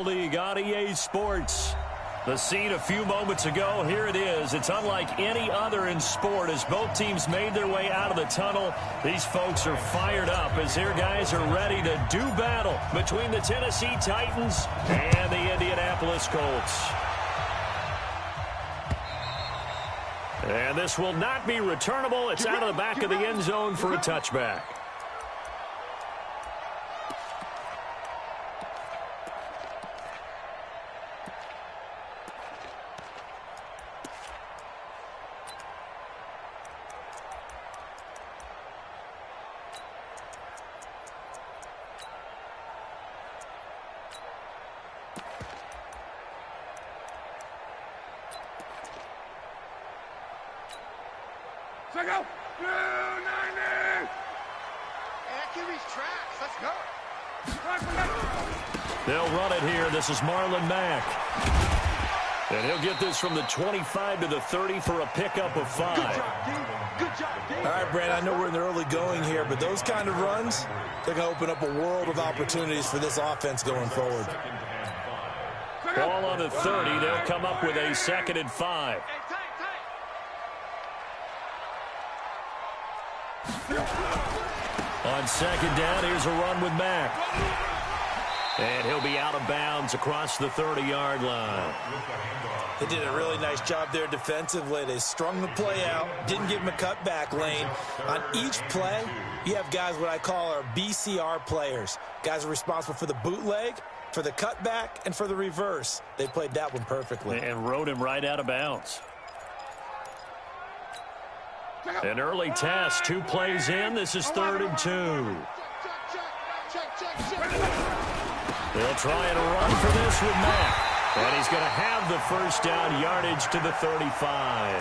League on EA Sports. The scene a few moments ago, here it is. It's unlike any other in sport as both teams made their way out of the tunnel. These folks are fired up as their guys are ready to do battle between the Tennessee Titans and the Indianapolis Colts. And this will not be returnable. It's out of the back of the end zone for a touchback. Go! Blue 90! And that QB's tracks. Let's go. They'll run it here. This is Marlon Mack. And he'll get this from the 25 to the 30 for a pickup of 5. Good job, D. Good job, D. All right, Brad, I know we're in the early going here, but those kind of runs, they're going to open up a world of opportunities for this offense going forward. Ball on the 30. They'll come up with a 2nd and 5. On 2nd down, here's a run with Mack. And he'll be out of bounds across the 30-yard line. They did a really nice job there defensively. They strung the play out, didn't give him a cutback lane. On each play, you have guys what I call our BCR players. Guys are responsible for the bootleg, for the cutback, and for the reverse. They played that one perfectly. And rode him right out of bounds. An early test, 2 plays in. This is 3rd and 2. They'll try and run for this with Mack. And he's going to have the 1st down yardage to the 35.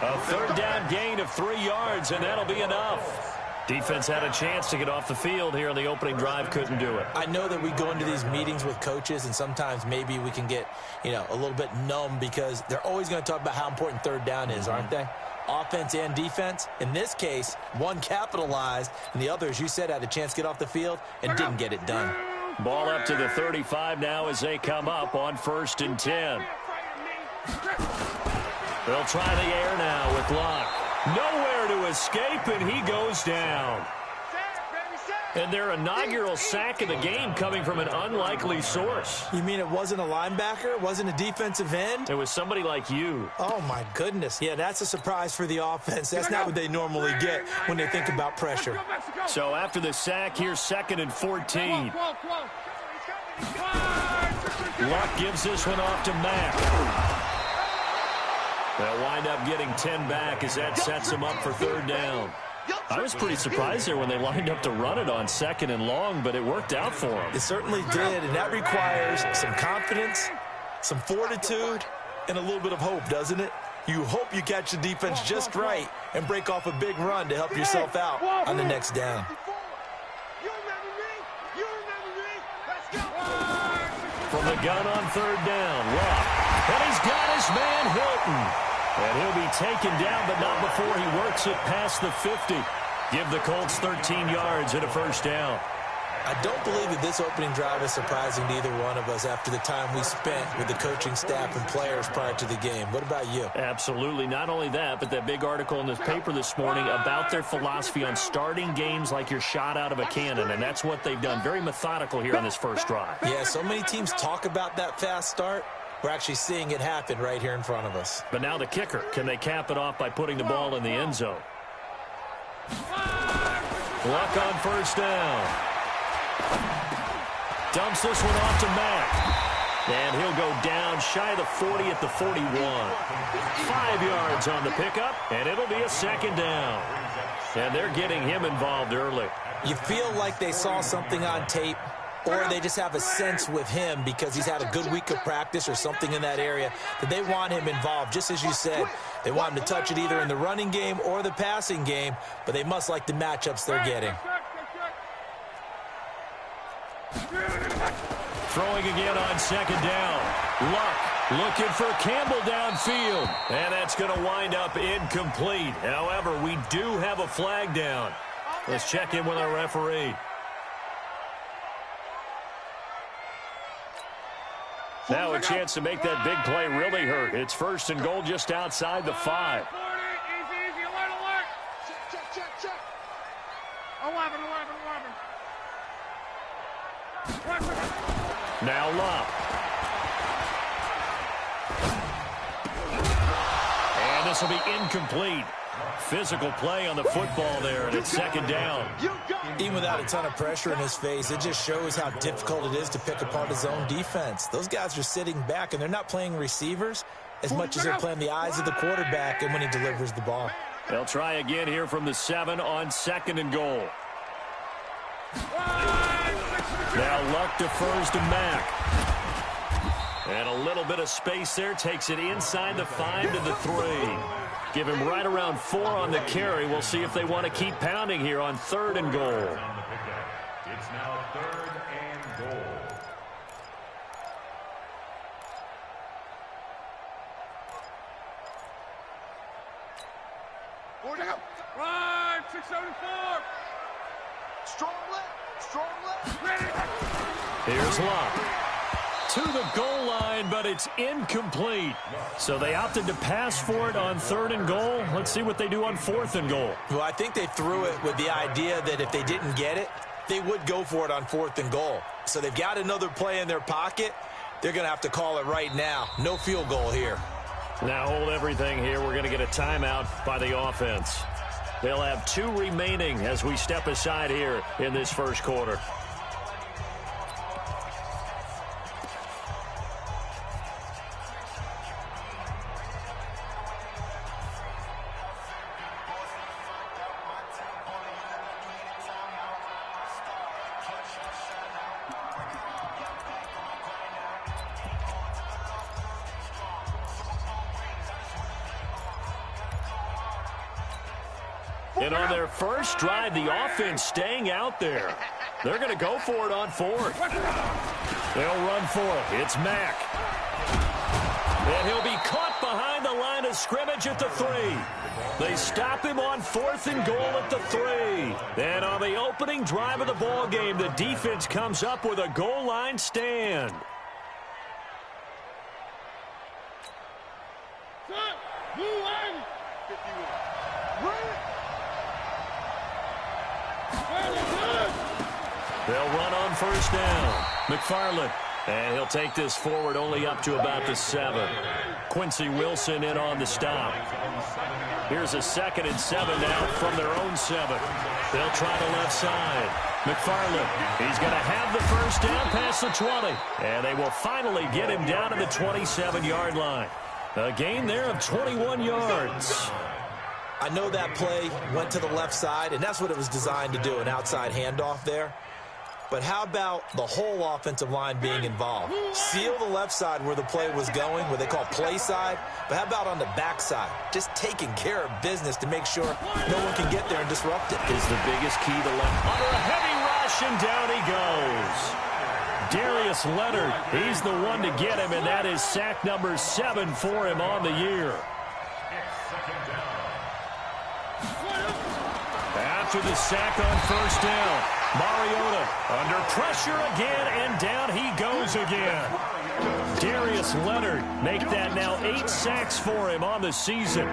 A 3rd down gain of 3 yards, and that'll be enough. Defense had a chance to get off the field here in the opening drive, couldn't do it. I know that we go into these meetings with coaches, and sometimes maybe we can get, a little bit numb because they're always going to talk about how important 3rd down is, aren't they? Offense and defense. In this case, one capitalized, and the other, as you said, had a chance to get off the field and didn't get it done. Ball up to the 35 now as they come up on 1st and 10. They'll try the air now with Luck. Nowhere to escape, and he goes down. And their inaugural sack of the game coming from an unlikely source. You mean it wasn't a linebacker? It wasn't a defensive end? It was somebody like you. Oh, my goodness. Yeah, that's a surprise for the offense. That's not what they normally get when they think about pressure. So after the sack, here's 2nd and 14. Luck gives this one off to Mack. They'll wind up getting 10 back as that sets them up for 3rd down. I was pretty surprised there when they lined up to run it on 2nd and long, but it worked out for them. It certainly did, and that requires some confidence, some fortitude, and a little bit of hope, doesn't it? You hope you catch the defense just right and break off a big run to help yourself out on the next down. From the gun on 3rd down, Luck. And he's got his man Hilton. And he'll be taken down, but not before he works it past the 50. Give the Colts 13 yards and a 1st down. I don't believe that this opening drive is surprising to either one of us after the time we spent with the coaching staff and players prior to the game. What about you? Absolutely. Not only that, but that big article in the paper this morning about their philosophy on starting games like you're shot out of a cannon, and that's what they've done. Very methodical here on this 1st drive. Yeah, so many teams talk about that fast start. We're actually seeing it happen right here in front of us. But now the kicker. Can they cap it off by putting the ball in the end zone? Luck on 1st down. Dumps this one off to Mack. And he'll go down shy of the 40 at the 41. 5 yards on the pickup, and it'll be a 2nd down. And they're getting him involved early. You feel like they saw something on tape, or they just have a sense with him because he's had a good week of practice or something in that area that they want him involved. Just as you said, they want him to touch it either in the running game or the passing game, but they must like the matchups they're getting. Throwing again on 2nd down. Luck looking for Campbell downfield. And that's going to wind up incomplete. However, we do have a flag down. Let's check in with our referee. Now a chance to make that big play really hurt. It's 1st and goal just outside the 5. Easy, alert. Check. 11. Now Love. And this will be incomplete. Physical play on the football there, and it's 2nd down. Even without a ton of pressure in his face, it just shows how difficult it is to pick apart his own defense. Those guys are sitting back, and they're not playing receivers as much as they're playing the eyes of the quarterback and when he delivers the ball. They'll try again here from the 7 on 2nd and goal. Now Luck defers to Mack. And a little bit of space there, takes it inside the 5 to the 3. Give him right around 4 on the carry. We'll see if they want to keep pounding here on 3rd and goal. It's now 3rd and goal. Right, 674. Strong left. Ready. Here's Luck. To the goal line, but it's incomplete. So they opted to pass for it on 3rd and goal. Let's see what they do on 4th and goal. Well, I think they threw it with the idea that if they didn't get it, they would go for it on 4th and goal. So they've got another play in their pocket. They're going to have to call it right now. No field goal here. Now hold everything here. We're going to get a timeout by the offense. They'll have 2 remaining as we step aside here in this 1st quarter. And on their first drive, the offense staying out there. They're going to go for it on 4th. They'll run for it. It's Mack. And he'll be caught behind the line of scrimmage at the 3. They stop him on 4th and goal at the 3. And on the opening drive of the ball game, the defense comes up with a goal line stand. They'll run on 1st down. McFarland. And he'll take this forward only up to about the 7. Quincy Wilson in on the stop. Here's a 2nd and 7 now from their own 7. They'll try the left side. McFarland. He's going to have the 1st down past the 20. And they will finally get him down to the 27-yard line. A gain there of 21 yards. I know that play went to the left side, and that's what it was designed to do, an outside handoff there. But how about the whole offensive line being involved? Seal the left side where the play was going, what they call play side. But how about on the back side? Just taking care of business to make sure no one can get there and disrupt it. Is the biggest key to left. Under a heavy rush, and down he goes. Darius Leonard, he's the one to get him, and that is sack number 7 for him on the year. After the sack on 1st down, Mariota under pressure again, and down he goes again. Darius Leonard make that now 8 sacks for him on the season.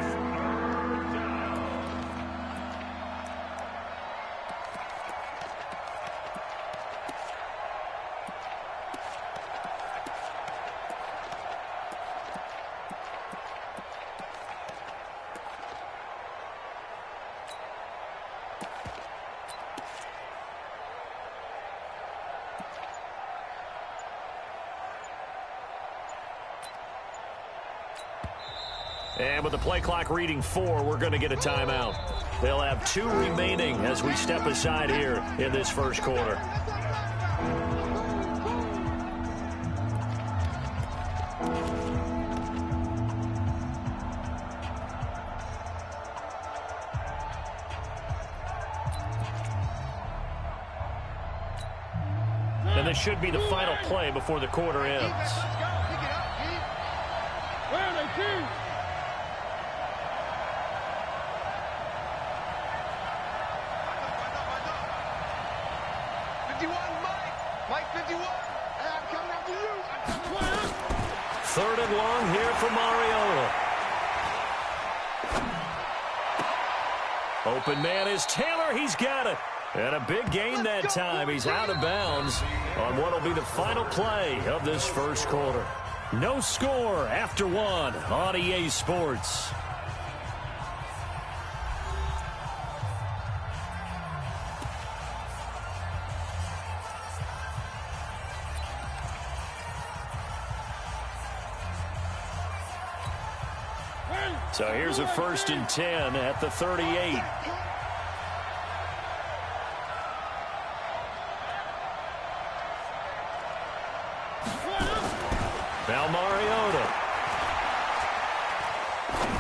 And with the play clock reading 4, we're going to get a timeout. They'll have 2 remaining as we step aside here in this 1st quarter. And this should be the final play before the quarter ends. Where are they, Chief? Mike 51. Hey, I'm coming after you. Third and long here for Mariota. Open man is Taylor. He's got it. And a big gain that time. He's out of bounds on what will be the final play of this first quarter. No score after one on EA Sports. So here's a 1st and 10 at the 38. Now Mariota.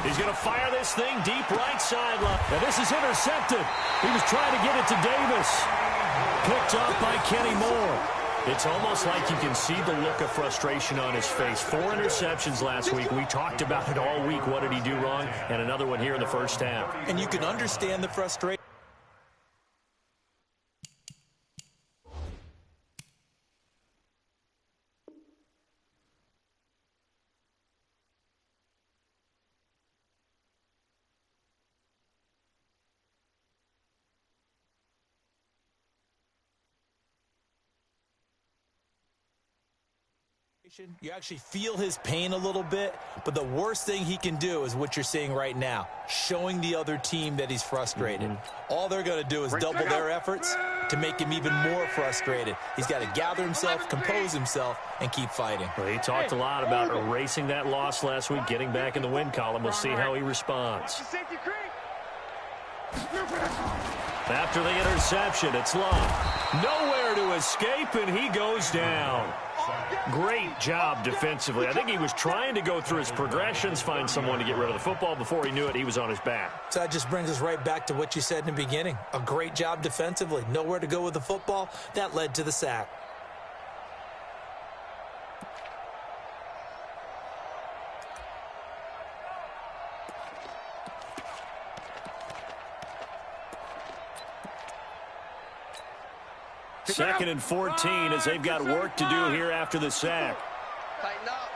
He's going to fire this thing deep right sideline. And this is intercepted. He was trying to get it to Davis. Picked off by Kenny Moore. It's almost like you can see the look of frustration on his face. 4 interceptions last week. We talked about it all week. What did he do wrong? And another one here in the first half. And you can understand the frustration. You actually feel his pain a little bit, but the worst thing he can do is what you're seeing right now, showing the other team that he's frustrated. All they're going to do is double their efforts to make him even more frustrated. He's got to gather himself, compose himself, and keep fighting. Well, he talked a lot about erasing that loss last week, getting back in the win column. We'll see how he responds. After the interception, it's Love. Nowhere to escape, and he goes down. Great job defensively. I think he was trying to go through his progressions, find someone to get rid of the football. Before he knew it, he was on his back. So that just brings us right back to what you said in the beginning. A great job defensively. Nowhere to go with the football. That led to the sack. Second and 14 as they've got work to do here after the sack. Tighten up.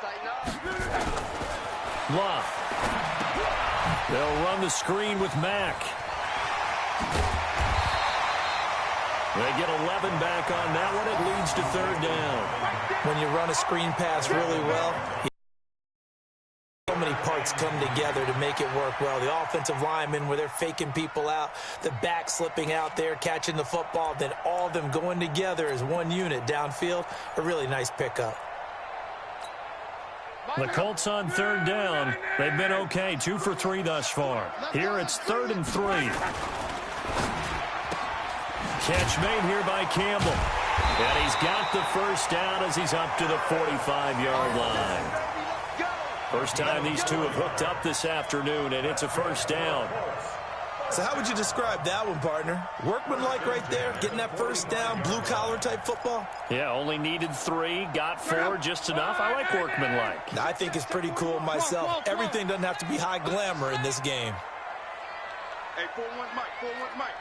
Love. They'll run the screen with Mack. They get 11 back on that one. It leads to 3rd down. When you run a screen pass really well, so many parts come together to make it work well. The offensive linemen, where they're faking people out, the back slipping out there, catching the football, then all of them going together as one unit downfield. A really nice pickup. The Colts on 3rd down. They've been okay, 2 for 3 thus far. Here it's 3rd and 3. Catch made here by Campbell. And he's got the first down as he's up to the 45-yard line. First time these two have hooked up this afternoon, and it's a first down. So how would you describe that one, partner? Workmanlike right there, getting that first down, blue-collar type football? Yeah, only needed 3, got 4, just enough. I like workmanlike. I think it's pretty cool myself. Everything doesn't have to be high glamour in this game. Hey, 4-1 Mike.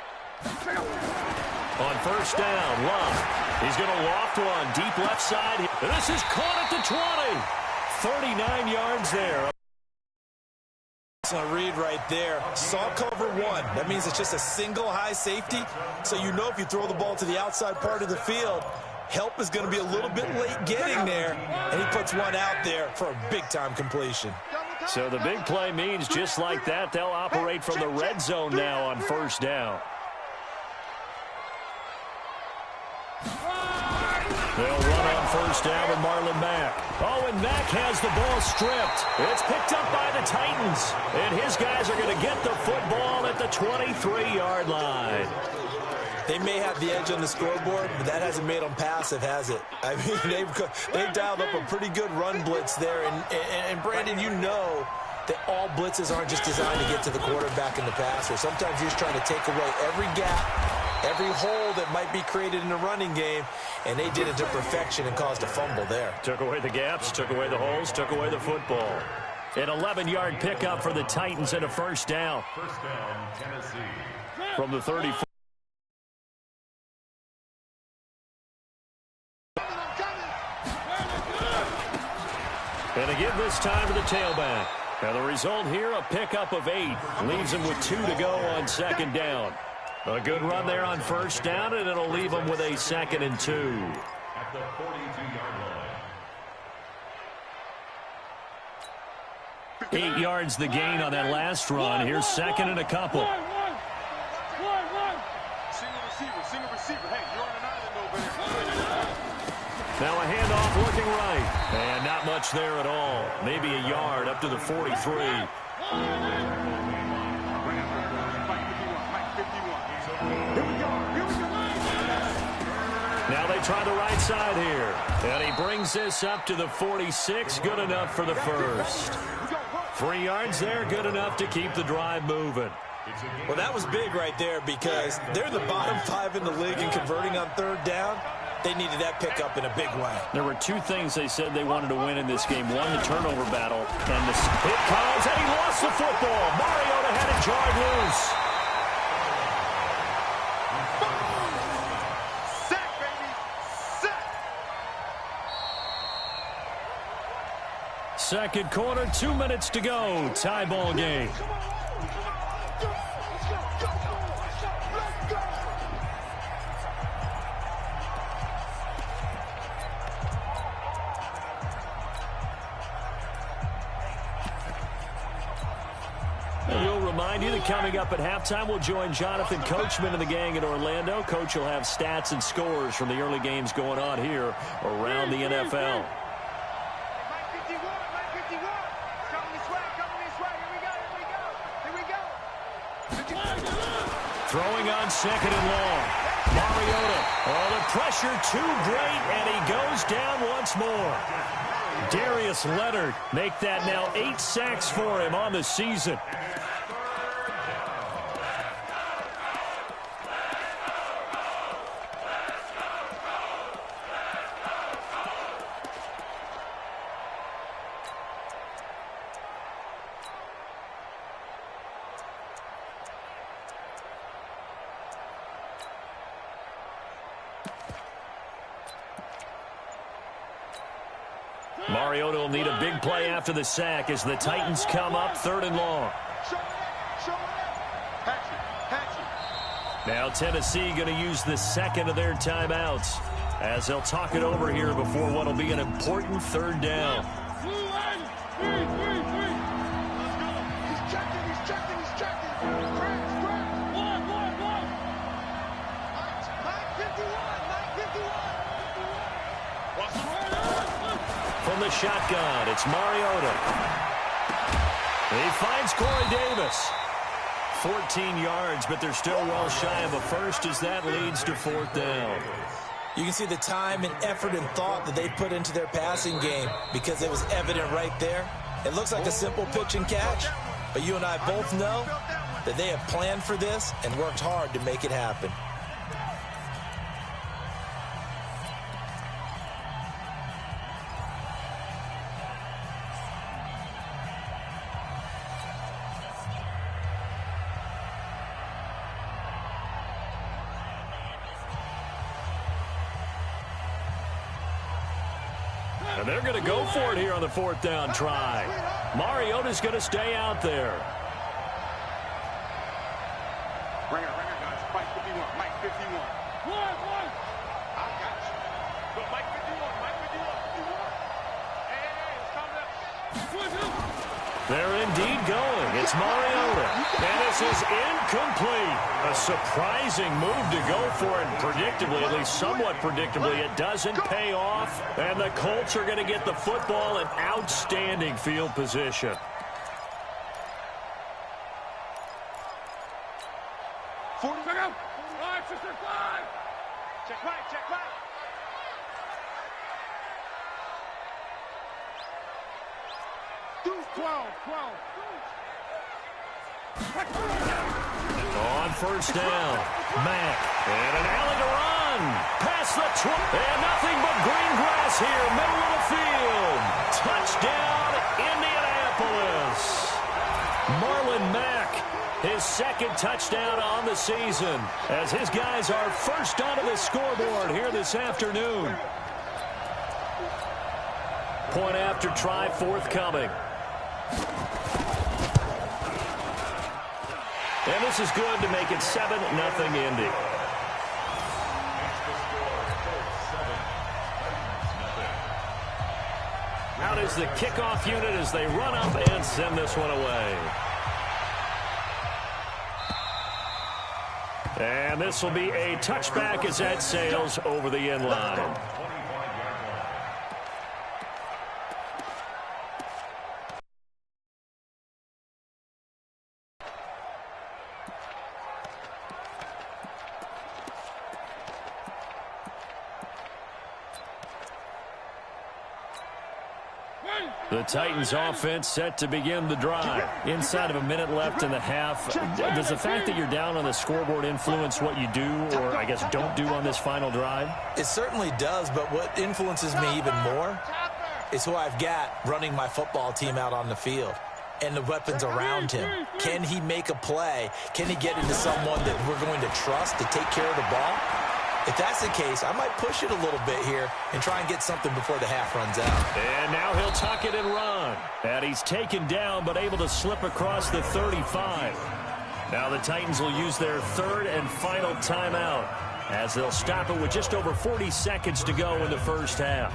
On first down, Love. He's going to loft one deep left side. This is caught at the 20. 39 yards there. On a read right there. Saw cover 1. That means it's just a single high safety. So you know if you throw the ball to the outside part of the field, help is going to be a little bit late getting there. And he puts one out there for a big-time completion. So the big play means just like that, they'll operate from the red zone now on first down. They'll run on first down with Marlon Mack. Oh, and Mack has the ball stripped. It's picked up by the Titans. And his guys are going to get the football at the 23-yard line. They may have the edge on the scoreboard, but that hasn't made them passive, has it? I mean, they've dialed up a pretty good run blitz there. And Brandon, you know that all blitzes aren't just designed to get to the quarterback in the passer. Sometimes you're just trying to take away every gap, every hole that might be created in the running game, and they did it to perfection and caused a fumble there. Took away the gaps, took away the holes, took away the football. An 11-yard pickup for the Titans and a first down. First down, Tennessee. From the 34. And to give this time to the tailback. And the result here, a pickup of 8. Leaves him with 2 to go on second down. A good run there on first down, and it'll leave him with a 2nd and 2. At the 42-yard line. 8 yards the gain on that last run. Here's 2nd and a couple. Single receiver. Hey, you're on an island over there. Now a handoff looking right. And not much there at all. Maybe a yard up to the 43. Now they try the right side here. And he brings this up to the 46. Good enough for the first. 3 yards there. Good enough to keep the drive moving. Well, that was big right there because they're the bottom 5 in the league in converting on third down. They needed that pickup in a big way. There were 2 things they said they wanted to win in this game. One, the turnover battle, and the hit comes, and he lost the football. Mariota had it jarred loose. Sack, baby. Sack. Second quarter, 2 minutes to go. Tie ball game. We'll remind you that coming up at halftime, we'll join Jonathan Coachman and the gang in Orlando. Coach will have stats and scores from the early games going on here around the NFL. Mike 51. Coming this way. Here we go. Throwing on 2nd and long. Mariota. Oh, the pressure too great, and he goes down once more. Darius Leonard make that now 8 sacks for him on the season. Mariota will need a big play after the sack as the Titans come up 3rd and long. Now Tennessee going to use the second of their timeouts as they'll talk it over here before what will be an important 3rd down. From the shotgun, it's Mariota. He finds Corey Davis. 14 yards, but they're still well shy of a first as that leads to 4th down. You can see the time and effort and thought that they put into their passing game because it was evident right there. It looks like a simple pitch and catch, but you and I both know that they have planned for this and worked hard to make it happen. And they're going to go for it here on the 4th down try. Mariota's going to stay out there. Ringer, guys. Mike 51. Mike 51. One. I got you. Go, Mike 51. Mike 51. Hey, it's coming up. They're indeed going. It's Mariota. And this is incomplete. A surprising move to go for it. Predictably, at least somewhat predictably, it doesn't pay off. And the Colts are going to get the football in outstanding field position. Check right. 12. On first down, Mack. And an alley to run. Past the 20. And nothing but green grass here, middle of the field. Touchdown, Indianapolis. Marlon Mack, his 2nd touchdown on the season, as his guys are first onto the scoreboard here this afternoon. Point after try forthcoming. And this is good to make it 7-0 Indy. Out is the kickoff unit as they run up and send this one away. And this will be a touchback as that sails over the end line. The Titans offense set to begin the drive. Inside of a minute left in the half. Does the fact that you're down on the scoreboard influence what you do, or I guess don't do on this final drive? It certainly does, but what influences me even more is who I've got running my football team out on the field and the weapons around him. Can he make a play? Can he get into someone that we're going to trust to take care of the ball? If that's the case, I might push it a little bit here and try and get something before the half runs out. And now he'll tuck it and run. And he's taken down but able to slip across the 35. Now the Titans will use their third and final timeout as they'll stop it with just over 40 seconds to go in the first half.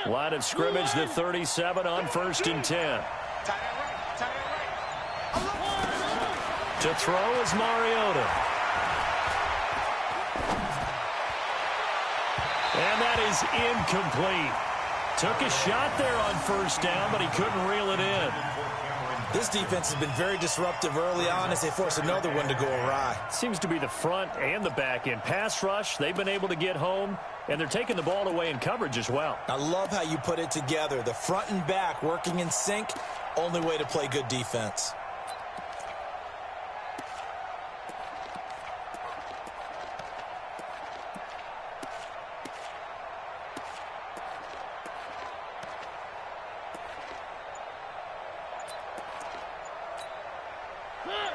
Line of scrimmage, the 37 on 1st and 10. To throw is Mariota. And that is incomplete. Took a shot there on 1st down, but he couldn't reel it in. This defense has been very disruptive early on as they force another one to go awry. Seems to be the front and the back end. Pass rush, they've been able to get home, and they're taking the ball away in coverage as well. I love how you put it together. The front and back working in sync, only way to play good defense.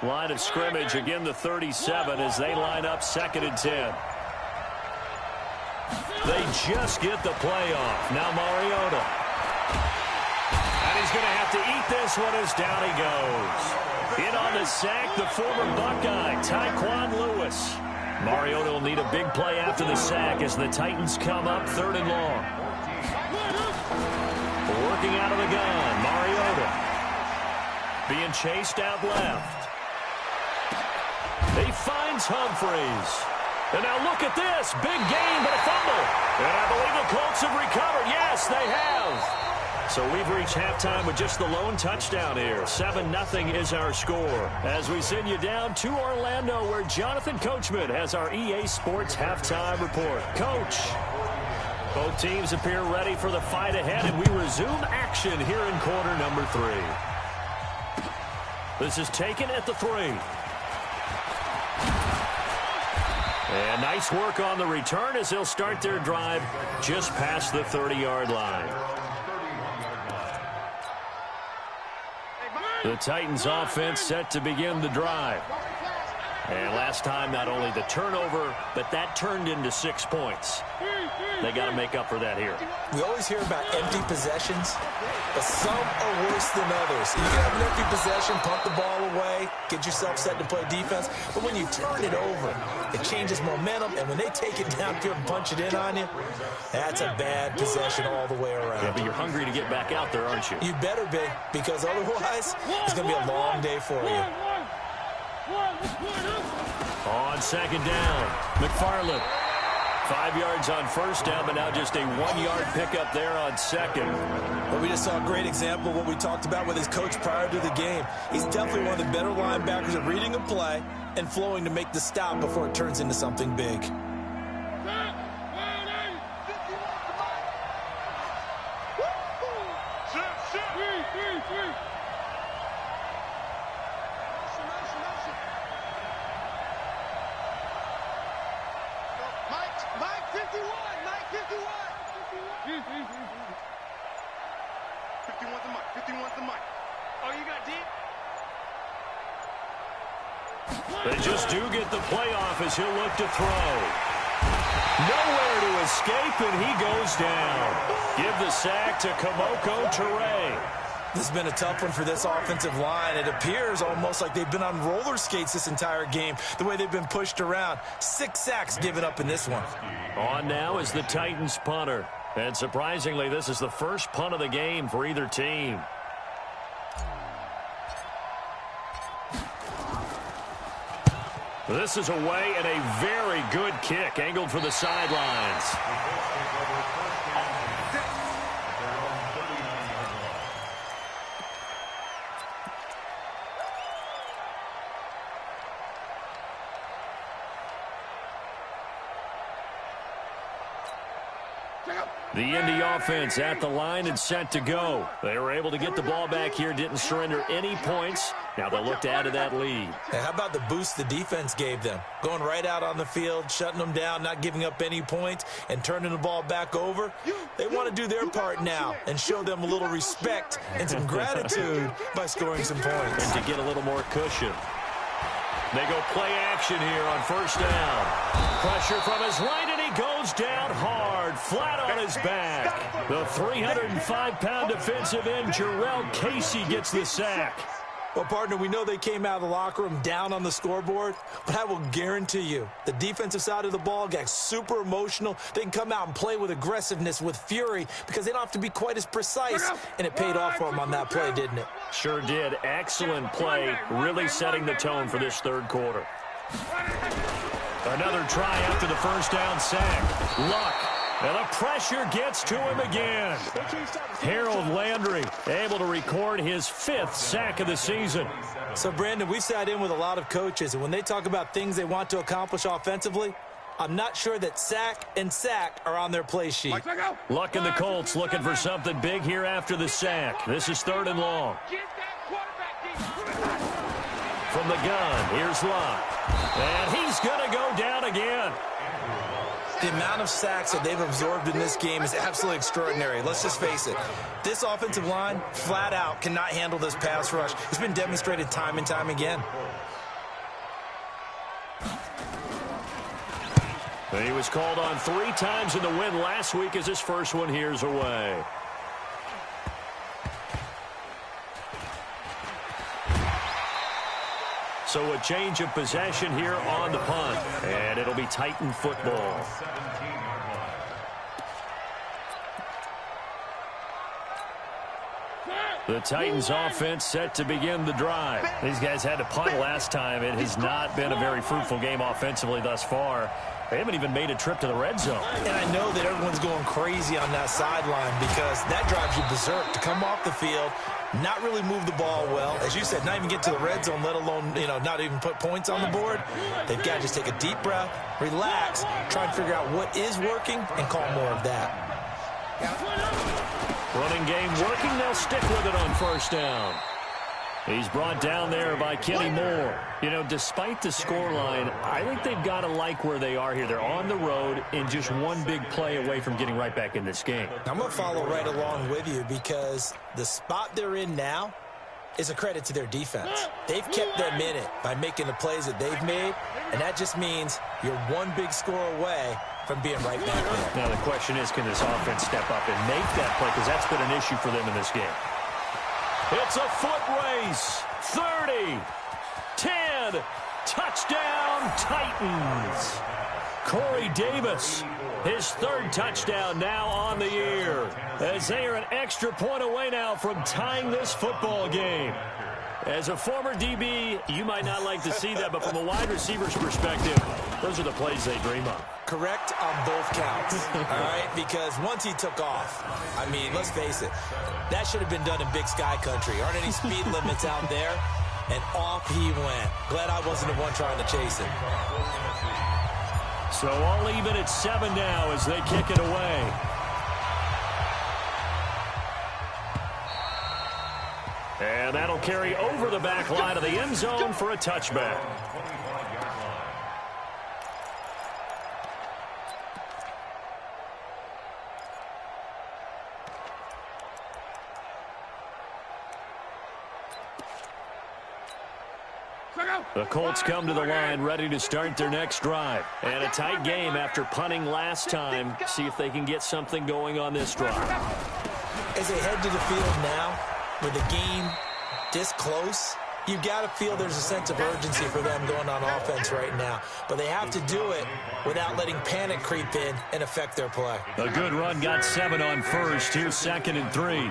Line of scrimmage, again the 37 as they line up 2nd and 10. They just get the play off. Now Mariota. And he's going to have to eat this one as down he goes. In on the sack, the former Buckeye, Tyquan Lewis. Mariota will need a big play after the sack as the Titans come up 3rd and long. Working out of the gun, Mariota. Being chased out left. He finds Humphreys. And now look at this. Big gain, but a fumble. And I believe the Colts have recovered. Yes, they have. So we've reached halftime with just the lone touchdown here. 7-0 is our score. As we send you down to Orlando, where Jonathan Coachman has our EA Sports halftime report. Coach, both teams appear ready for the fight ahead, and we resume action here in quarter number 3. This is taken at the 3. And nice work on the return as they'll start their drive just past the 30-yard line. The Titans offense set to begin the drive. And last time, not only the turnover, but that turned into 6 points. They got to make up for that here. We always hear about empty possessions, but some are worse than others. You can have an empty possession, punt the ball away, get yourself set to play defense, but when you turn it over, it changes momentum, and when they take it downfield and punch it in on you, that's a bad possession all the way around. Yeah, but you're hungry to get back out there, aren't you? You better be, because otherwise, it's going to be a long day for you. On 2nd down, McFarland. 5 yards on 1st down, but now just a 1-yard pickup there on 2nd. Well, we just saw a great example of what we talked about with his coach prior to the game. He's definitely one of the better linebackers at reading a play and flowing to make the stop before it turns into something big. 51, Mike, 51. 51's the mic, 51's the mic. Oh, you got deep? They just do get the playoff as he'll look to throw. Nowhere to escape, and he goes down. Give the sack to Kamoko Toure. This has been a tough one for this offensive line. It appears almost like they've been on roller skates this entire game, the way they've been pushed around. 6 sacks given up in this one. On now is the Titans punter. And surprisingly, this is the first punt of the game for either team. This is away and a very good kick angled for the sidelines. The Indy offense at the line and set to go. They were able to get the ball back here, didn't surrender any points. Now they'll look to add to that lead. Hey, how about the boost the defense gave them? Going right out on the field, shutting them down, not giving up any points, and turning the ball back over. They want to do their part now and show them a little respect and some gratitude by scoring some points. And to get a little more cushion. They go play action here on first down. Pressure from his right, and he goes down hard, flat on his back. The 305-pound defensive end, Jarrell Casey, gets the sack. Well, partner, we know they came out of the locker room down on the scoreboard, but I will guarantee you the defensive side of the ball got super emotional. They can come out and play with aggressiveness, with fury, because they don't have to be quite as precise, and it paid off for them on that play, didn't it? Sure did. Excellent play, really setting the tone for this third quarter. Another try after the first down sack. Luck. And the pressure gets to him again. Harold Landry able to record his 5th sack of the season. So, Brandon, we sat in with a lot of coaches, and when they talk about things they want to accomplish offensively, I'm not sure that sack and sack are on their play sheet. Luck and the Colts looking for something big here after the sack. This is 3rd and long. From the gun, here's Luck. And he's going to go down again. The amount of sacks that they've absorbed in this game is absolutely extraordinary. Let's just face it. This offensive line, flat out, cannot handle this pass rush. It's been demonstrated time and time again. He was called on 3 times in the win last week as his first one here's away. So a change of possession here on the punt. And it'll be Titan football. The Titans offense set to begin the drive. These guys had to punt last time. It has not been a very fruitful game offensively thus far. They haven't even made a trip to the red zone. And I know that everyone's going crazy on that sideline because that drives you berserk to come off the field, not really move the ball well. As you said, not even get to the red zone, let alone, not even put points on the board. They've got to just take a deep breath, relax, try and figure out what is working, and call more of that. Running game working. They'll stick with it on first down. He's brought down there by Kenny Moore. Despite the scoreline, I think they've got to like where they are here. They're on the road and just one big play away from getting right back in this game. I'm going to follow right along with you because the spot they're in now is a credit to their defense. They've kept them in it by making the plays that they've made, and that just means you're one big score away from being right back there. Now the question is, can this offense step up and make that play? Because that's been an issue for them in this game. It's a foot race. 30, 10, touchdown Titans. Corey Davis, his 3rd touchdown now on the year. As they are an extra point away now from tying this football game. As a former DB, you might not like to see that, but from a wide receiver's perspective, those are the plays they dream of. Correct on both counts, all right? Because once he took off, let's face it, that should have been done in Big Sky Country. Aren't any speed limits out there? And off he went. Glad I wasn't the one trying to chase him. So all even at 7 now as they kick it away. And that'll carry over the back line of the end zone for a touchback. The Colts come to the line ready to start their next drive. And a tight game after punting last time. See if they can get something going on this drive. As they head to the field now, with the game this close, you've got to feel there's a sense of urgency for them going on offense right now. But they have to do it without letting panic creep in and affect their play. A good run got 7 on first. Here's 2nd and 3.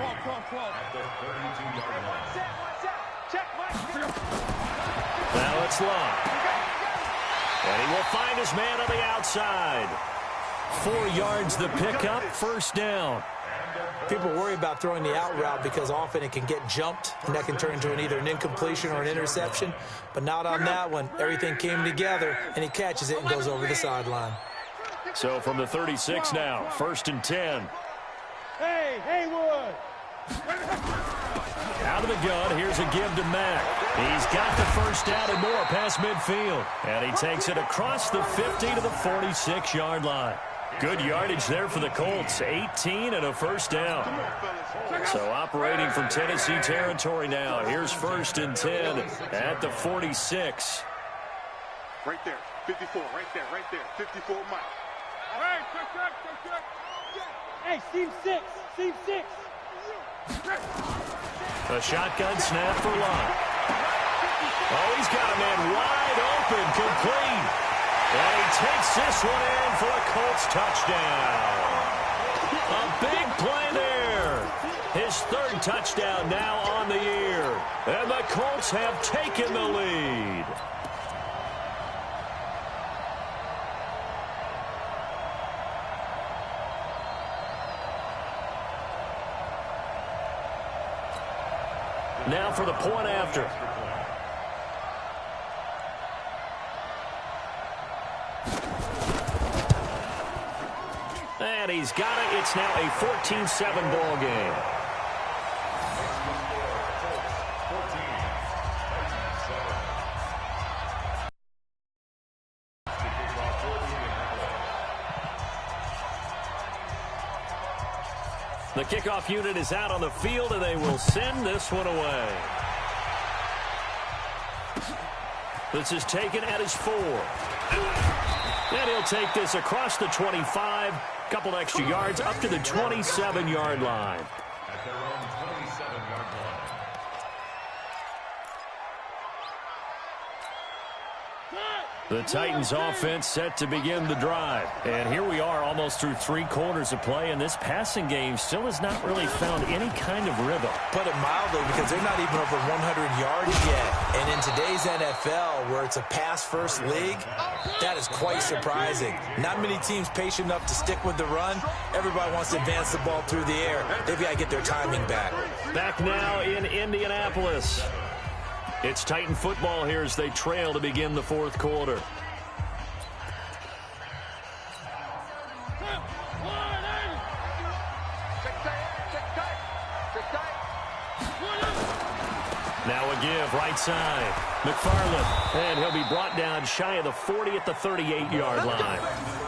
Now it's Love. And he will find his man on the outside. 4 yards the pickup, first down. People worry about throwing the out route because often it can get jumped, and that can turn into either an incompletion or an interception. But not on that one. Everything came together, and he catches it and goes over the sideline. So from the 36 now, 1st and 10. Hey, Haywood! Out of the gun, here's a give to Mack. He's got the first down and more past midfield. And he takes it across the 50 to the 46-yard line. Good yardage there for the Colts. 18 and a first down. So operating from Tennessee territory now. Here's 1st and 10 at the 46. Right there, 54, right there, 54 Mike. Hey, seam 6, seam 6. A shotgun snap for Love. Oh, he's got a man wide open, complete. And he takes this one in for a Colts touchdown. A big play there. His 3rd touchdown now on the year. And the Colts have taken the lead. Now for the point after. And he's got it. It's now a 14-7 ball game. The kickoff unit is out on the field, and they will send this one away. This is taken at his 4. And he'll take this across the 25, couple extra yards up to the 27-yard line. At their own 27-yard line. The Titans offense set to begin the drive. And here we are almost through 3 quarters of play, and this passing game still has not really found any kind of rhythm. Put it mildly, because they're not even over 100 yards yet. And in today's NFL, where it's a pass-first league, that is quite surprising. Not many teams patient enough to stick with the run. Everybody wants to advance the ball through the air. They've got to get their timing back. Back now in Indianapolis. It's Titan football here as they trail to begin the 4th quarter. Now a give, right side. McFarland, and he'll be brought down shy of the 40 at the 38-yard line.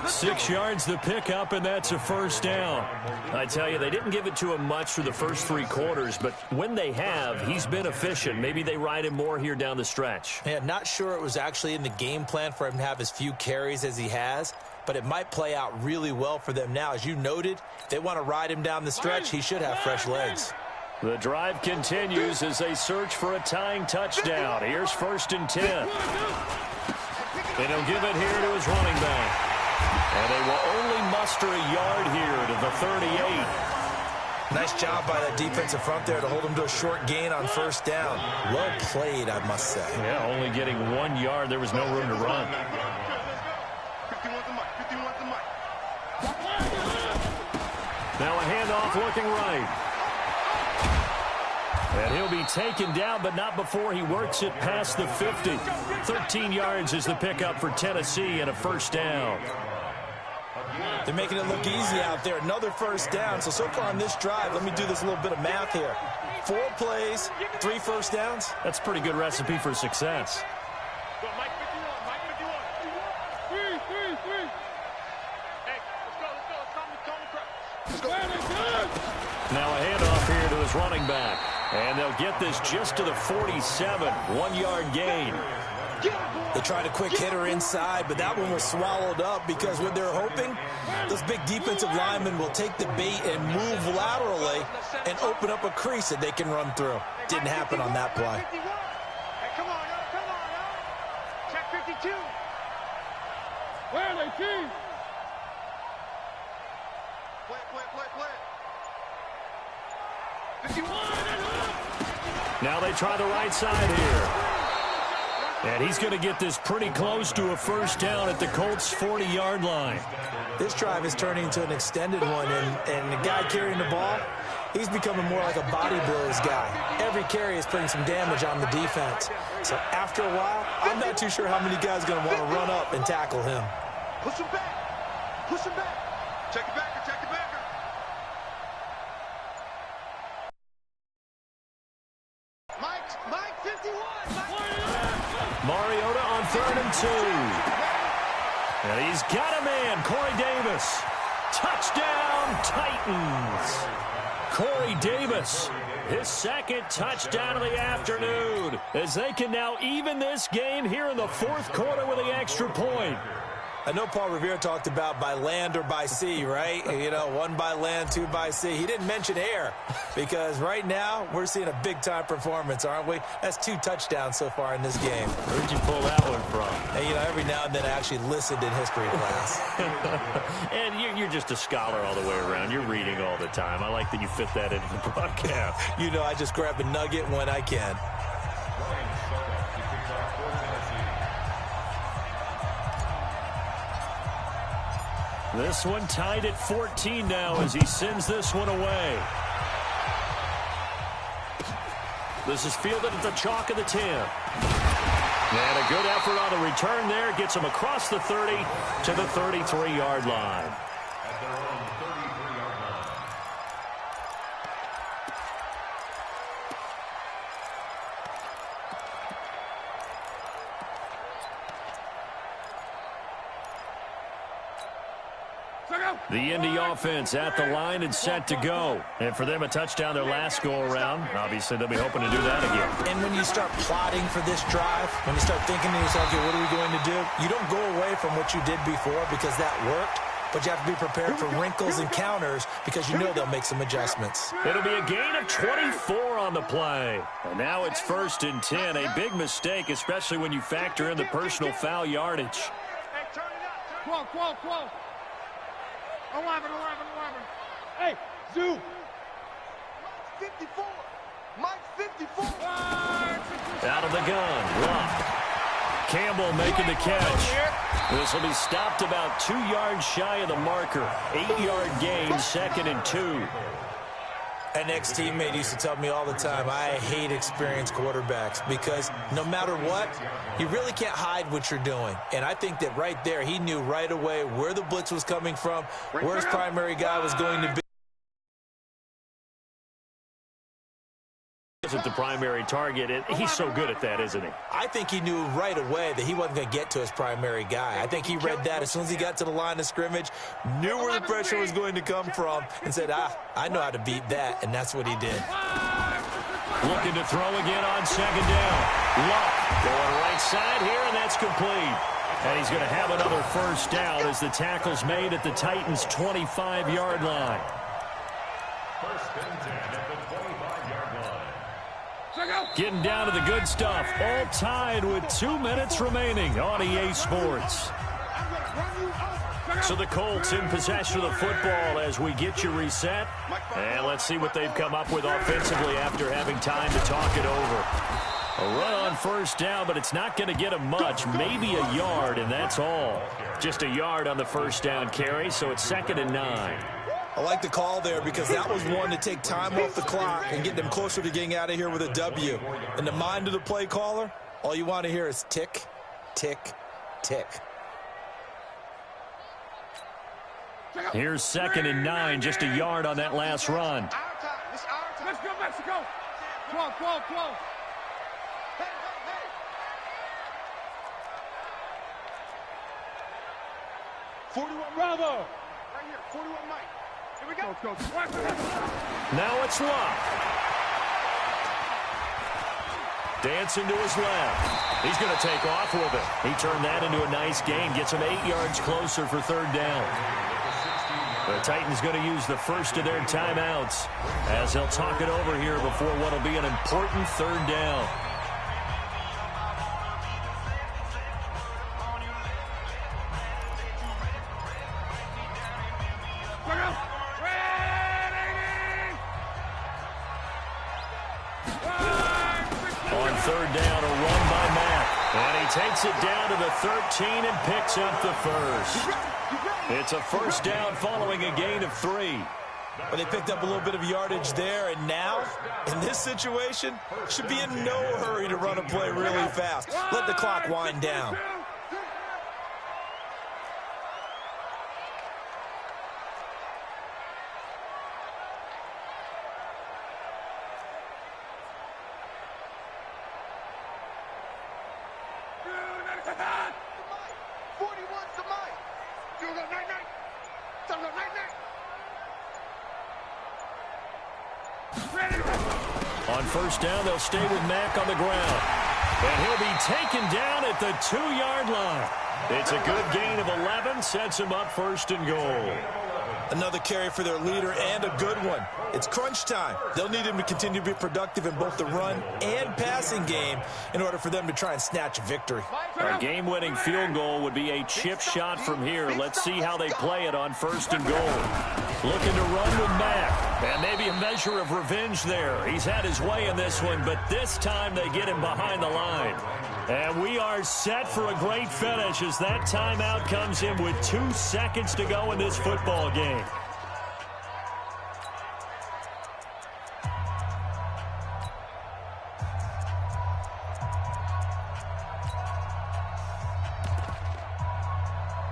6 yards the pickup, and that's a first down. I tell you, they didn't give it to him much through the first 3 quarters, but when they have, he's been efficient. Maybe they ride him more here down the stretch. Yeah, not sure it was actually in the game plan for him to have as few carries as he has, but it might play out really well for them now. As you noted, if they want to ride him down the stretch, he should have fresh legs. The drive continues as they search for a tying touchdown. Here's 1st and 10. And he'll give it here to his running back. And they will only muster a yard here to the 38. Nice job by that defensive front there to hold him to a short gain on 1st down. Well played, I must say. Yeah, only getting 1 yard. There was no room to run. 51 to Mike, 51 to Mike. Now a handoff looking right. And he'll be taken down, but not before he works it past the 50. 13 yards is the pickup for Tennessee and a first down. They're making it look easy out there. Another first down. So far on this drive, let me do this little bit of math here. 4 plays, 3 first downs. That's a pretty good recipe for success. Go, Mike 51, Mike 51. 3. Hey, let's go. Now a handoff here to his running back. And they'll get this just to the 47. 1 yard gain. They tried a quick hitter inside, but that one was swallowed up because what they're hoping, those big defensive linemen will take the bait and move laterally and open up a crease that they can run through. Didn't happen on that play. Hey, come on, yo. Check 52. Where are they, team? Play. 51. Now they try the right side here. And he's going to get this pretty close to a first down at the Colts' 40-yard line. This drive is turning into an extended one, and the guy carrying the ball, he's becoming more like a body blows guy. Every carry is putting some damage on the defense. So after a while, I'm not too sure how many guys are going to want to run up and tackle him. Push him back. Check the backer. Mike 51. Mariota on 3rd and 2. And he's got a man, Corey Davis. Touchdown, Titans. Corey Davis, his second touchdown of the afternoon, as they can now even this game here in the 4th quarter with the extra point. I know Paul Revere talked about by land or by sea, right? You know, 1 by land, 2 by sea. He didn't mention air because right now we're seeing a big-time performance, aren't we? That's 2 touchdowns so far in this game. Where'd you pull that one from? And, you know, every now and then I actually listened in history class. And you're just a scholar all the way around. You're reading all the time. I like that you fit that into the broadcast. You know, I just grab a nugget when I can. This one tied at 14 now as he sends this one away. This is fielded at the chalk of the 10. And a good effort on the return there. Gets him across the 30 to the 33-yard line. The Indy offense at the line and set to go. And for them, a touchdown their last go-around. Obviously, they'll be hoping to do that again. And when you start plotting for this drive, when you start thinking to yourself, okay, what are we going to do? You don't go away from what you did before because that worked, but you have to be prepared for wrinkles and counters because you know they'll make some adjustments. It'll be a gain of 24 on the play. And now it's 1st and 10. A big mistake, especially when you factor in the personal foul yardage. Hey, turn it up. 12. 11. Hey, zoom. 54. Mike 54. Out of the gun. Luck. Campbell making the catch. This will be stopped about 2 yards shy of the marker. 8-yard gain, 2nd and 2. An ex-teammate used to tell me all the time, I hate experienced quarterbacks because no matter what, you really can't hide what you're doing. And I think that right there, he knew right away where the blitz was coming from, where his primary guy was going to be. Isn't the primary target, and he's so good at that, isn't he? I think he knew right away that he wasn't going to get to his primary guy. I think he read that as soon as he got to the line of scrimmage, knew where the pressure was going to come from, and said, I know how to beat that, and that's what he did. Looking to throw again on 2nd down. Luck going right side here, and that's complete. And he's going to have another first down as the tackle's made at the Titans' 25-yard line. 1st and 10 at the 25-yard line. Getting down to the good stuff. All tied with 2 minutes remaining on EA Sports. So the Colts in possession of the football as we get you reset. And let's see what they've come up with offensively after having time to talk it over. A run on 1st down, but it's not going to get him much. Maybe a yard, and that's all. Just a yard on the 1st down carry, so it's 2nd and 9. I like the call there because that was one to take time off the clock and get them closer to getting out of here with a W. In the mind of the play caller, all you want to hear is tick, tick, tick. Here's 2nd and 9, just a yard on that last run. Let's go, Mexico. 12. 41 Bravo. Right here, 41 Mike. Here we go. Now it's Luck. Dancing to his left. He's going to take off with it. He turned that into a nice gain. Gets him 8 yards closer for third down. The Titans going to use the first of their timeouts as they'll talk it over here before what will be an important third down. On third down, a run by Mack. And he takes it down to the 13 and picks up the first. It's a first down following a gain of 3. Well, they picked up a little bit of yardage there, and now, in this situation, should be in no hurry to run a play really fast. Let the clock wind down. On first down, they'll stay with Mack on the ground. And he'll be taken down at the 2-yard line. It's a good gain of 11, sets him up first and goal. Another carry for their leader and a good one. It's crunch time. They'll need him to continue to be productive in both the run and passing game in order for them to try and snatch a victory. A game-winning field goal would be a chip shot from here. Let's see how they play it on first and goal. Looking to run with Mack. And maybe a measure of revenge there. He's had his way in this one, but this time they get him behind the line. And we are set for a great finish as that timeout comes in with 2 seconds to go in this football game.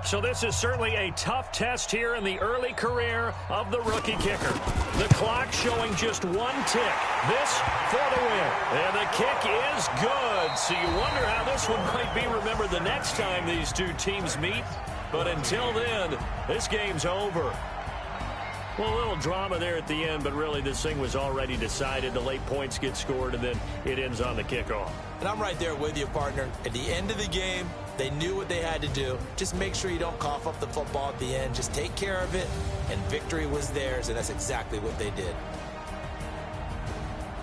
So this is certainly a tough test here in the early career of the rookie kicker. The clock showing just 1 tick. This for the win. And the kick is good. So you wonder how this one might be remembered the next time these two teams meet. But until then, this game's over. Well, a little drama there at the end, but really this thing was already decided. The late points get scored, and then it ends on the kickoff. And I'm right there with you, partner. At the end of the game, they knew what they had to do. Just make sure you don't cough up the football at the end. Just take care of it, and victory was theirs, and that's exactly what they did.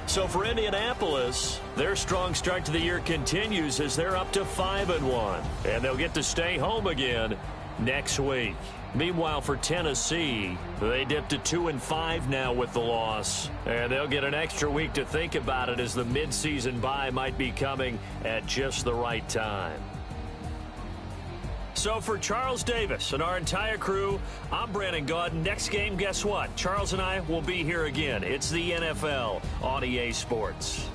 So for Indianapolis, their strong start to the year continues as they're up to 5-1, and they'll get to stay home again next week. Meanwhile, for Tennessee, they dipped to 2-5 now with the loss. And they'll get an extra week to think about it as the midseason bye might be coming at just the right time. So for Charles Davis and our entire crew, I'm Brandon Gaudin. Next game, guess what? Charles and I will be here again. It's the NFL on EA Sports.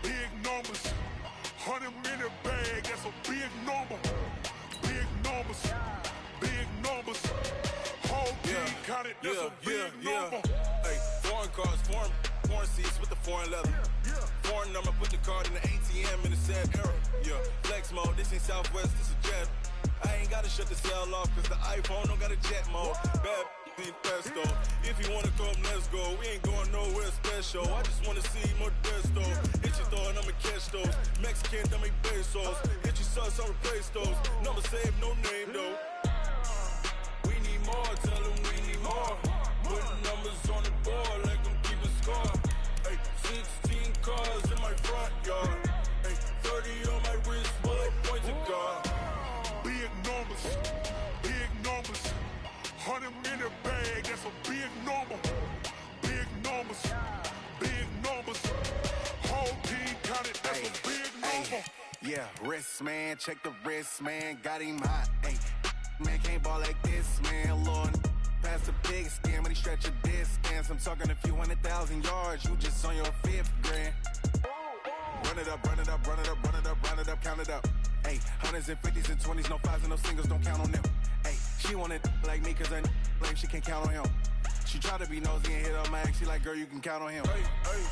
Big numbers, 100-minute bag, that's a big number. Big numbers, whole team counted, that's a big number. Hey, foreign cars, foreign foreign seats with the foreign leather. Foreign number, put the card in the ATM in the sad era. Yeah, flex mode, this ain't Southwest, this is jet. I ain't gotta shut the cell off, cause the iPhone don't got a jet mode. Bad need pesto. If you wanna come, let's go. We ain't going nowhere special. I just wanna see more desto. Hit your thought, I'ma catch those. Mexican, dummy pesos. Hit your sus, I'll replace those. Number saved, no name though. We need more, tell them we need more. Putting numbers on the board, like them keep a score. Ay, 16 cars in my front yard. Ay, 30 on my wrist, bullet point to God. Big numbers, big numbers. 100 in the bag, that's a big number. Big numbers, big numbers. Whole team counted, that's a big number. Yeah, wrist man, check the wrist man, got him hot. Ay, man can't ball like this, man. Lord, pass the big skin when he stretch a distance. I'm talking a few 100,000 yards, you just on your 5th grand. Run it up, run it up, run it up, run it up, run it up, count it up. Ay, hundreds and 50s and 20s, no 5s and no singles, don't count on them. Ay, she wanted like me cause I like she can count on him. She tried to be nosy and hit up my ex, she like, girl, you can count on him. Hey, hey,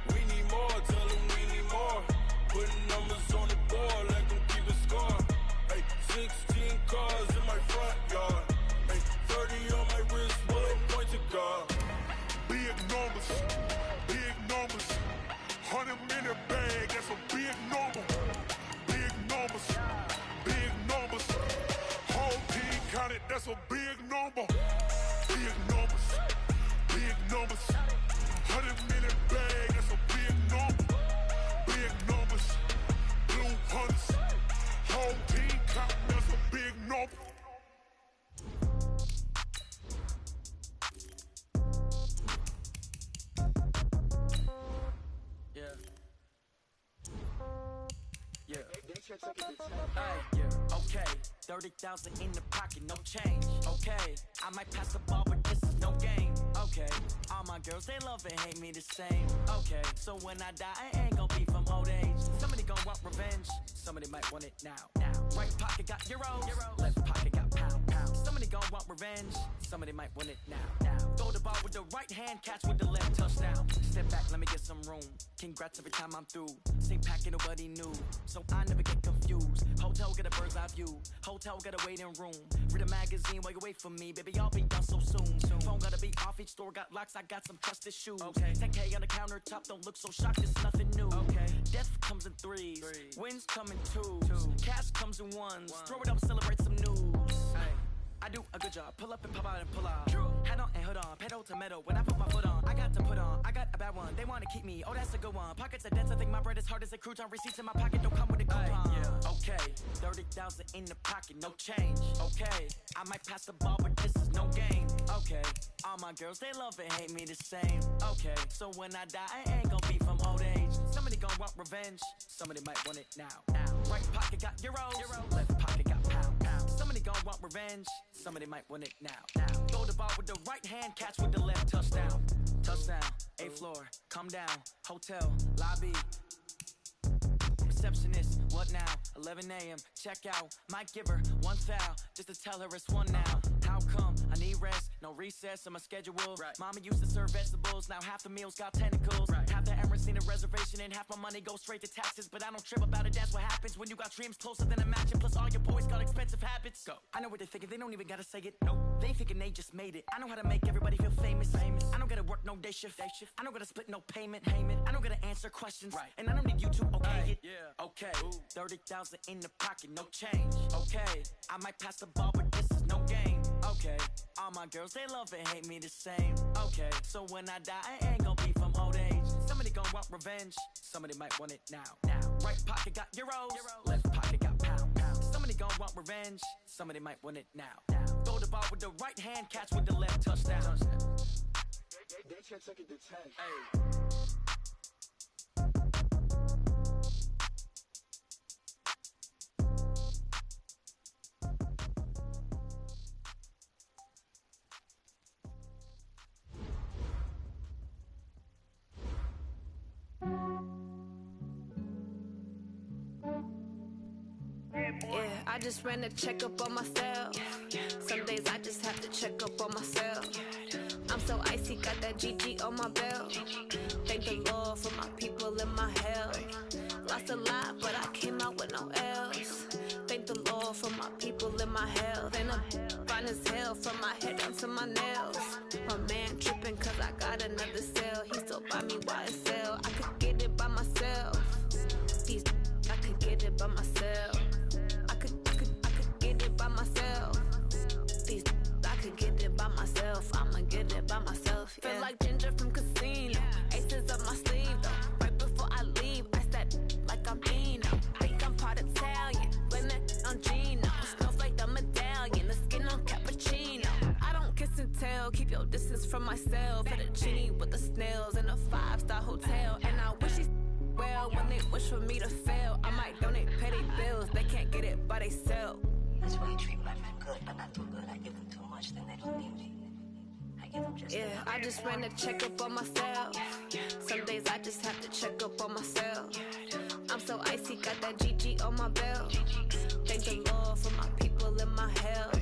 we need more, tell them we need more. Putting numbers on the board, like them keep a score. Hey, 16 cars in my front yard. Hey, 30 on my wrist, bullet point to God. Big numbers, big numbers. 100 in the bag, that's a big number. Big numbers, big numbers. Whole team counted, that's a big number. Big numbers, big numbers. 100 in the bag, that's a big number. Big numbers, blue hunters. Whole team counting, that's a big number. Yeah, okay, 30,000 in the pocket, no change. Okay, I might pass the ball, but this is no game. Okay, all my girls, they love and hate me the same. Okay, so when I die, I ain't gon' be from old age. Somebody gon' want revenge, somebody might want it now. Right pocket got euros, left pocket got pound. Somebody gon' want revenge, somebody might want it now. Throw the ball with the right hand, catch with the left, touchdown. Step back, let me get some room. Congrats every time I'm through. Same packet, nobody knew, so I never get confused. Hotel get a bird's eye view. Hotel got a waiting room. Read a magazine while you wait for me, baby. I'll be done so soon. Phone gotta be off. Each store got locks. I got some trusted shoes. Okay. 10K on the countertop. Don't look so shocked. It's nothing new. Okay. Death comes in threes. Wins come in twos. Cash comes in ones. Throw it up, celebrate some news. Hey. I do a good job. Pull up and pop out and pull out. Head on and hood on. Pedal to metal. When I put my foot on, I got to put on. I got a bad one. They want to keep me. Oh, that's a good one. Pockets are dense. I think my bread is hard as a crouton. Receipts in my pocket don't come with a coupon. Yeah. Okay. 30,000 in the pocket. No change. Okay. I might pass the ball, but this is no game. Okay. All my girls, they love and hate me the same. Okay. So when I die, I ain't gonna be from old age. Somebody gonna want revenge. Somebody might want it now. Right pocket got euros. Left pocket got pound. Somebody gonna want revenge. Somebody might want it now. Throw the ball with the right hand, catch with the left, touchdown. Touchdown, 8th floor, come down, hotel, lobby. Receptionist, what now? 11 a.m., check out. Might give her one foul, just to tell her it's one now. How come? I need rest, no recess in my schedule. Right. Mama used to serve vegetables, now half the meals got tentacles. Right. Half the Emirates need a reservation and half my money goes straight to taxes. But I don't trip about it, that's what happens when you got dreams closer than a mansion. Plus all your boys got expensive habits. Go. I know what they're thinking, they don't even gotta say it. Nope. They ain't thinking they just made it. I know how to make everybody feel famous. I don't gotta work no day shift. I don't gotta split no payment. I don't gotta answer questions. Right. And I don't need you to okay it. Yeah. Okay. 30,000 in the pocket, no change. Okay. I might pass the ball, but this is no game. Okay. All my girls, they love and hate me the same. Okay. So when I die, I ain't gonna be from old age. Somebody gonna want revenge. Somebody might want it now. Right pocket got euros. Left pocket got pound. Somebody gonna want revenge. Somebody might want it now. Throw the ball with the right hand, catch with the left, touchdown. They can't take it to 10. Hey. Yeah, I just ran a checkup on myself. Some days I just have to check up on myself. I'm so icy, got that GG on my belt. Thank the Lord for my people in my hell. Lost a lot, but I came out with no L's. Thank the Lord for my people in my health. And I'm fine as hell from my head down to my nails. My man tripping cause I got another cell. He still buy me YSL. I could get it by myself. These I could get it by myself. I could get it by myself. These I could get it by myself. I'ma get it by myself. Yeah. Feel like Ginger from Casino. Aces up my sleeve though. Right before I leave, I step like I'm Dino. Think I'm part Italian. Blame it on Gino. Snowflake the medallion. The skin on cappuccino. I don't kiss and tell. Keep your distance from myself. Put a genie with the snails in a 5-star hotel. And I wish these well when they wish for me to fail. I might donate petty bills. They can't get it by they sell. That's why you treat my men good, but not too good. I give them too much, then they don't need me. I give them just enough. I just ran a checkup on myself. Some days I just have to check up on myself. I'm so icy, got that GG on my belt. Thank the Lord for my people in my health.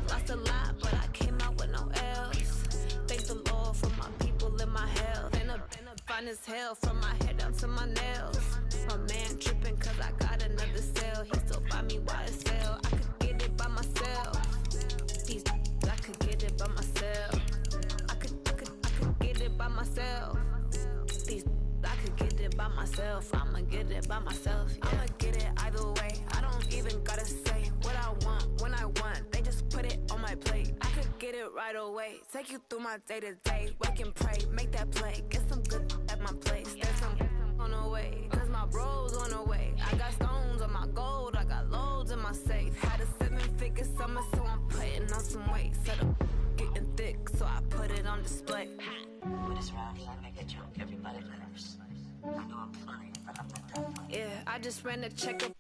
Lost a lot, but I came out with no L's. Thank the Lord for my people in my health. And I'm fine as hell from my head down to my nails. My man tripping cause I got another cell. He still buy me YSL. I could get it by myself. These I could get it by myself. I could get it by myself. These I could get it by myself. I'ma get it by myself. Yeah. I'ma get it either way. I don't even gotta say what I want when I want. They just put it on my plate. I could get it right away. Take you through my day to day. Wake and pray, make that play. Get some good at my place. There's some on the way, cause my bros on the way. I got stones on my gold, I got loads in my safe. Had a 7-figure summer, so I'm putting on some weight. Set up getting thick, so I put it on display. With this round, I make a joke, everybody laughs. I know I'm funny, but I'm not that funny. I just ran a checkup.